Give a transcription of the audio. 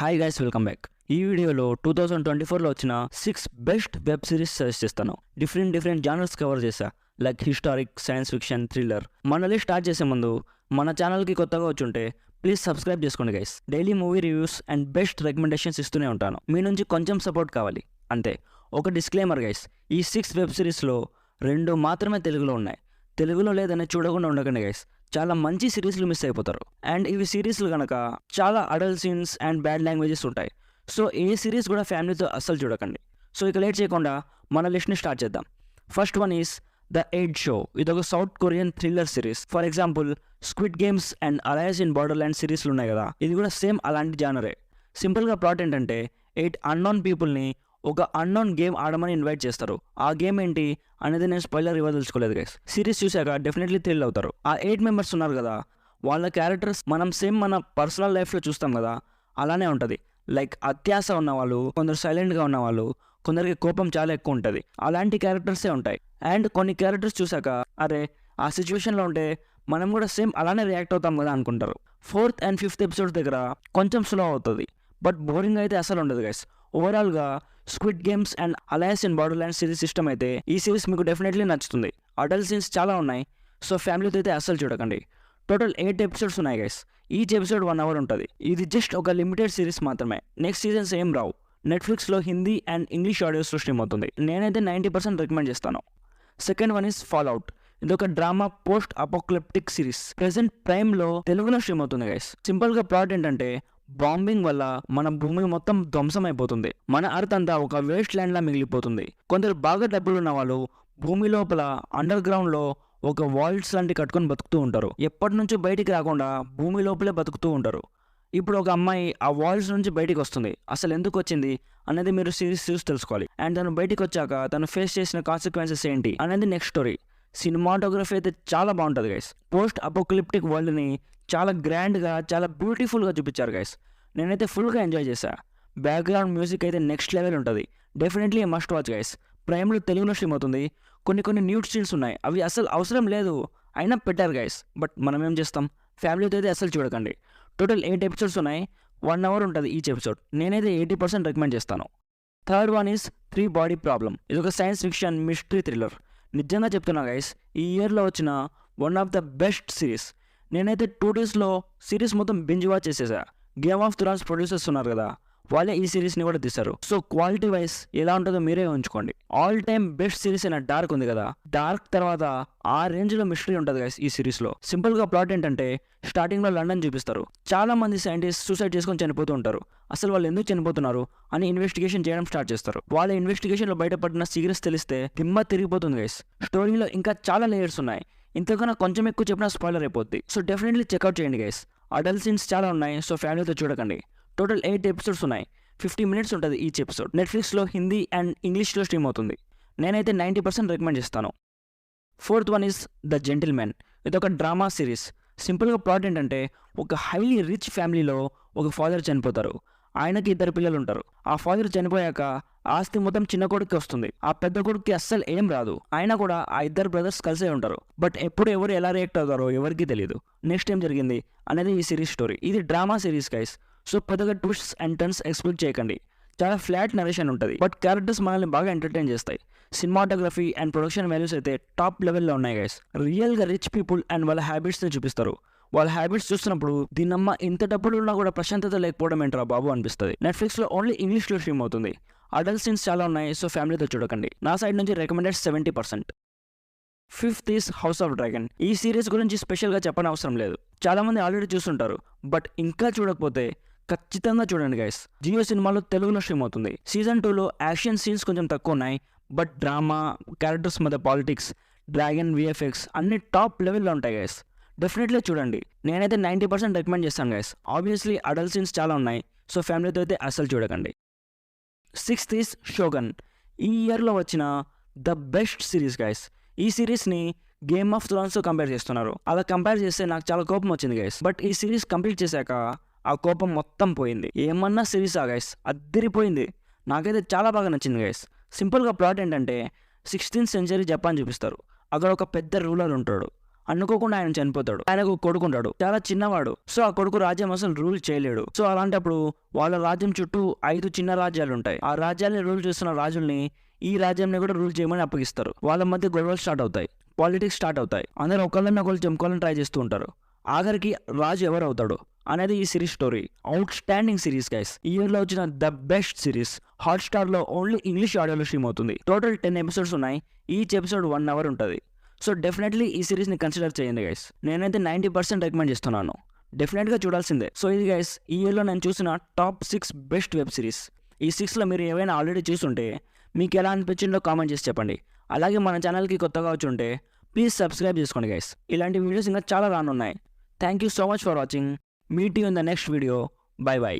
Hi guys, welcome back. ఈ వీడియోలో 2024లో వచ్చిన 6 బెస్ట్ వెబ్ సిరీస్ సజెస్ట్ చేస్తాను. డిఫరెంట్ జానర్స్ కవర్ చేశా, like historic, science fiction, thriller. మన లిస్ట్ స్టార్ట్ చేసే ముందు మన ఛానల్కి కొత్తగా వచ్చుంటే ప్లీజ్ సబ్స్క్రైబ్ చేసుకోండి guys. Daily movie reviews and best recommendations ఇస్తూనే ఉంటాను. మీ నుంచి కొంచెం సపోర్ట్ కావాలి అంతే. ఒక డిస్క్లైమర్ గైస్, ఈ 6 వెబ్ సిరీస్లో 2 మాత్రమే తెలుగులో ఉన్నాయి. తెలుగులో లేదని చూడకుండా ఉండకండి గైస్, చాలా మంచి సిరీస్లు మిస్ అయిపోతారు. అండ్ ఇవి సిరీస్లు కనుక చాలా adult scenes and bad languages ఉంటాయి. సో ఏ సిరీస్ కూడా ఫ్యామిలీతో అస్సలు చూడకండి. సో ఇక లేట్ చేయకుండా మన లిస్ట్ని స్టార్ట్ చేద్దాం. First one is the eight show. ఇది ఒక south Korean thriller series. For example squid games and alliance in border land సిరీస్లు ఉన్నాయి కదా, ఇది కూడా సేమ్ అలాంటి జానరే. సింపుల్గా ప్లాట్ ఏంటంటే 8 అన్నోన్ పీపుల్ని ఒక అన్నోన్ గేమ్ ఆడమని ఇన్వైట్ చేస్తారు. ఆ గేమ్ ఏంటి అనేది నేను స్పాయిలర్ ఇవ్వదలుచుకోలేదు గైస్. సిరీస్ చూశాక డెఫినెట్లీ థ్రిల్ అవుతారు. ఆ 8 మెంబర్స్ ఉన్నారు కదా, వాళ్ళ క్యారెక్టర్స్ మనం సేమ్ మన పర్సనల్ లైఫ్లో చూస్తాం కదా, అలానే ఉంటుంది. లైక్ అత్యాస ఉన్నవాళ్ళు, కొందరు సైలెంట్గా ఉన్నవాళ్ళు, కొందరికి కోపం చాలా ఎక్కువ ఉంటుంది. అలాంటి క్యారెక్టర్సే ఉంటాయి. అండ్ కొన్ని క్యారెక్టర్స్ చూశాక అరే ఆ సిచ్యువేషన్లో ఉంటే మనం కూడా సేమ్ అలానే రియాక్ట్ అవుతాం కదా అనుకుంటారు. 4th and 5th ఎపిసోడ్స్ దగ్గర కొంచెం స్లో అవుతుంది, బట్ బోరింగ్ అయితే అసలు ఉండదు గైస్. ఓవరాల్గా squid games and alliance in border land series ఇష్టం అయితే ఈ సిరీస్ మీకు డెఫినెట్లీ నచ్చుతుంది. అడల్ట్ సీన్స్ చాలా ఉన్నాయి, సో ఫ్యామిలీతో అయితే అస్సలు చూడకండి. టోటల్ 8 ఎపిసోడ్స్ ఉన్నాయి గైస్. ఈచ్ ఎపిసోడ్ 1 hour ఉంటుంది. ఇది జస్ట్ ఒక లిమిటెడ్ సిరీస్ మాత్రమే. నెక్స్ట్ సీజన్స్ ఏం రావు. నెట్ఫ్లిక్స్లో హిందీ అండ్ ఇంగ్లీష్ ఆడియోస్లో స్ట్రీమ్ అవుతుంది. నేనైతే 90% రికమెండ్ చేస్తాను. Second one is fall out. ఇది ఒక డ్రామా పోస్ట్ అపోక్లిప్టిక్ సిరీస్. ప్రెసెంట్ ప్రైమ్లో తెలుగులో స్ట్రీమ్ అవుతుంది గైస్. సింపుల్గా ప్లాట్ ఏంటంటే బాంబింగ్ వల్ల మన భూమి మొత్తం ధ్వంసం అయిపోతుంది. మన అర్త్ అంతా ఒక వేస్ట్ ల్యాండ్ లా మిగిలిపోతుంది. కొందరు బాగా డబ్బులు ఉన్న వాళ్ళు భూమి లోపల అండర్ గ్రౌండ్ లో ఒక వాల్స్ లాంటి కట్టుకొని బతుకుతూ ఉంటారు. ఎప్పటి నుంచి బయటికి రాకుండా భూమి లోపలే బతుకుతూ ఉంటారు. ఇప్పుడు ఒక అమ్మాయి ఆ వాల్స్ నుంచి బయటికి వస్తుంది. అసలు ఎందుకు వచ్చింది అనేది మీరు సిరీస్ చూసి తెలుసుకోవాలి. అండ్ తను బయటికి వచ్చాక తను ఫేస్ చేసిన కాన్సిక్వెన్సెస్ ఏంటి అనేది నెక్స్ట్ స్టోరీ. సినిమాటోగ్రఫీ అయితే చాలా బాగుంటుంది గైస్. పోస్ట్ అపోక్లిప్టిక్ వరల్డ్ని చాలా గ్రాండ్గా, చాలా బ్యూటిఫుల్గా చూపించారు గైస్. నేనైతే ఫుల్గా ఎంజాయ్ చేశా. బ్యాక్గ్రౌండ్ మ్యూజిక్ అయితే నెక్స్ట్ లెవెల్ ఉంటుంది. Definitely must watch guys. ప్రైమ్లో తెలుగులో స్ట్రీమ్ అవుతుంది. కొన్ని న్యూడ్ సీన్స్ ఉన్నాయి, అవి అసలు అవసరం లేదు, అయినా పెట్టారు గైస్. బట్ మనం ఏం చేస్తాం, ఫ్యామిలీతో అయితే అసలు చూడకండి. టోటల్ 8 ఎపిసోడ్స్ ఉన్నాయి. 1 hour ఉంటుంది ఈచ్ ఎపిసోడ్. నేనైతే 80% రికమెండ్ చేస్తాను. Third one is 3 body problem. ఇది ఒక సైన్స్ ఫిక్షన్ మిస్టరీ థ్రిల్లర్. నిజంగా చెప్తున్నా గైస్, ఈ ఇయర్లో వచ్చిన one of the best series. నేనైతే 2 daysలో సిరీస్ మొత్తం బింజ్ వాచ్ చేసేసా. గేమ్ ఆఫ్ థ్రోన్స్ ప్రొడ్యూసర్స్ ఉన్నారు కదా, వాళ్ళే ఈ సిరీస్ని కూడా తీశారు. సో క్వాలిటీ వైజ్ ఎలా ఉంటుందో మీరే ఉంచుకోండి. ఆల్ టైమ్ బెస్ట్ సిరీస్ అయిన డార్క్ ఉంది కదా, డార్క్ తర్వాత ఆ రేంజ్లో మిస్టరీ ఉంటుంది గైస్ ఈ సిరీస్లో. సింపుల్గా ప్లాట్ ఏంటంటే స్టార్టింగ్లో లండన్ చూపిస్తారు. చాలా మంది సైంటిస్ట్ సూసైడ్ చేసుకొని చనిపోతూ ఉంటారు. అసలు వాళ్ళు ఎందుకు చనిపోతున్నారు అని ఇన్వెస్టిగేషన్ చేయడం స్టార్ట్ చేస్తారు. వాళ్ళ ఇన్వెస్టిగేషన్లో బయటపడిన సీక్రెట్స్ తెలిస్తే దిమ్మ తిరిగిపోతుంది గైస్. స్టోరీలో ఇంకా చాలా లేయర్స్ ఉన్నాయి. ఇంతకన్నా కొంచెం ఎక్కువ చెప్పినా స్పాయిలర్ అయిపోద్ది. సో డెఫినెట్లీ చెక్అవుట్ చేయండి గైస్. అడల్ట్ సీన్స్ చాలా ఉన్నాయి, సో ఫ్యామిలీతో చూడకండి. టోటల్ 8 ఎపిసోడ్స్ ఉన్నాయి. 50 minutes ఉంటుంది ఈచ్ ఎపిసోడ్. నెట్ఫ్లిక్స్లో హిందీ అండ్ ఇంగ్లీష్లో స్ట్రీమ్ అవుతుంది. నేనైతే 90% రికమెండ్ చేస్తాను. Fourth one is the gentleman. ఇది ఒక డ్రామా సిరీస్. సింపుల్గా ప్లాట్ ఏంటంటే ఒక హైలీ రిచ్ ఫ్యామిలీలో ఒక ఫాదర్ చనిపోతారు. ఆయనకి 2 పిల్లలు ఉంటారు. ఆ ఫాదర్ చనిపోయాక ఆస్తి మొత్తం చిన్న కొడుకు వస్తుంది. ఆ పెద్ద కొడుకుకి అస్సలు ఏం రాదు. అయినా కూడా ఆ 2 brothers కలిసే ఉంటారు. బట్ ఎప్పుడు ఎవరు ఎలా రియాక్ట్ అవుతారో ఎవరికి తెలియదు. నెక్స్ట్ ఏం జరిగింది అనేది ఈ సిరీస్ స్టోరీ. ఇది డ్రామా సిరీస్ గైస్. సో పెద్దగా ట్విస్ట్స్ అండ్ టర్న్స్ ఎక్స్పెక్ట్ చేయకండి. చాలా ఫ్లాట్ నరేషన్ ఉంటుంది, బట్ క్యారెక్టర్స్ మనల్ని బాగా ఎంటర్టైన్ చేస్తాయి. సినిమాటోగ్రఫీ అండ్ ప్రొడక్షన్ వాల్యూస్ అయితే టాప్ లెవెల్లో ఉన్నాయి గైస్. రియల్గా రిచ్ పీపుల్ అండ్ వాళ్ళ హ్యాబిట్స్ని చూపిస్తారు. వాళ్ళ హ్యాబిట్స్ చూస్తున్నప్పుడు దీనమ్మ ఇంత డబ్బులు ఉన్నా కూడా ప్రశాంతత లేకపోవడం ఏంట్రా బాబు అనిపిస్తుంది. నెట్ఫ్లిక్స్లో ఓన్లీ ఇంగ్లీష్లో స్ట్రీమ్ అవుతుంది. అడల్ట్ సీన్స్ చాలా ఉన్నాయి, సో ఫ్యామిలీతో చూడకండి. నా సైడ్ నుంచి recommended 70%. Fifth is house of dragon. ఈ సిరీస్ గురించి స్పెషల్గా చెప్పని అవసరం లేదు, చాలామంది ఆల్రెడీ చూస్తుంటారు. బట్ ఇంకా చూడకపోతే ఖచ్చితంగా చూడండి గైస్. జియో సినిమాలో తెలుగులో స్ట్రీమ్ అవుతుంది. సీజన్ 2లో యాక్షన్ సీన్స్ కొంచెం తక్కువ ఉన్నాయి, బట్ డ్రామా, క్యారెక్టర్స్ మధ్య పాలిటిక్స్, డ్రాగన్, విఎఫ్ఎక్స్ అన్ని టాప్ లెవెల్లో ఉంటాయి గైస్. డెఫినెట్లీ చూడండి. నేనైతే 90% రికమెండ్ చేస్తాను గైస్. ఆబ్వియస్లీ అడల్ట్ సీన్స్ చాలా ఉన్నాయి, సో ఫ్యామిలీతో అయితే అస్సలు చూడకండి. Sixth is Shogun. ఈ ఇయర్లో వచ్చిన ద బెస్ట్ సిరీస్ గైస్. ఈ సిరీస్ని గేమ్ ఆఫ్ థ్రోన్స్తో కంపేర్ చేస్తున్నారు. అలా కంపేర్ చేస్తే నాకు చాలా కోపం వచ్చింది గైస్. బట్ ఈ సిరీస్ కంప్లీట్ చేశాక ఆ కోపం మొత్తం పోయింది. ఏమన్నా సిరీస్ గైస్, అద్దరిపోయింది. నాకైతే చాలా బాగా నచ్చింది గైస్. సింపుల్గా ప్లాట్ ఏంటంటే 16th century జపాన్ చూపిస్తారు. అక్కడ ఒక పెద్ద రూలర్ ఉంటాడు. అనుకోకుండా ఆయన చనిపోతాడు. ఆయనకు కొడుకుంటాడు, చాలా చిన్నవాడు. సో ఆ కొడుకు రాజ్యం అసలు రూల్ చేయలేడు. సో అలాంటప్పుడు వాళ్ళ రాజ్యం చుట్టూ 5 చిన్న రాజ్యాలు ఉంటాయి. ఆ రాజ్యాన్ని రూల్ చేస్తున్న రాజుల్ని ఈ రాజ్యాన్ని కూడా రూల్ చేయమని అప్పగిస్తారు. వాళ్ళ మధ్య గొడవలు స్టార్ట్ అవుతాయి, పాలిటిక్స్ స్టార్ట్ అవుతాయి. అందరూ ఒకళ్ళని ఒకళ్ళు చంపుకోవాలని ట్రై చేస్తూ ఉంటారు. ఆఖరికి రాజు ఎవరు అవుతాడు అనేది ఈ series story. Out standing series guys. ఈ ఇయర్ లో వచ్చిన ద బెస్ట్ సిరీస్. హాట్స్టార్ లో ఓన్లీ ఇంగ్లీష్ ఆడియోలో స్ట్రీమ్ అవుతుంది. టోటల్ 10 ఎపిసోడ్స్ ఉన్నాయి. ఈచ్ ఎపిసోడ్ 1 hour ఉంటుంది. సో డెఫినెట్లీ ఈ సిరీస్ని కన్సిడర్ చేయండి గైస్. నేనైతే 90% రికమెండ్ చేస్తున్నాను. డెఫినెట్గా చూడాల్సిందే. సో ఇది గైస్ ఈ ఇయర్లో నేను చూసిన టాప్ 6 బెస్ట్ వెబ్ సిరీస్. ఈ 6లో మీరు ఏవైనా ఆల్రెడీ చూస్తుంటే మీకు ఎలా అనిపించిందో కామెంట్ చేసి చెప్పండి. అలాగే మన ఛానల్కి కొత్తగా వచ్చి ఉంటే ప్లీజ్ సబ్స్క్రైబ్ చేసుకోండి గైస్. ఇలాంటి వీడియోస్ ఇంకా చాలా రానున్నాయి. Thank you so much for watching. Meet you in the next video. By by.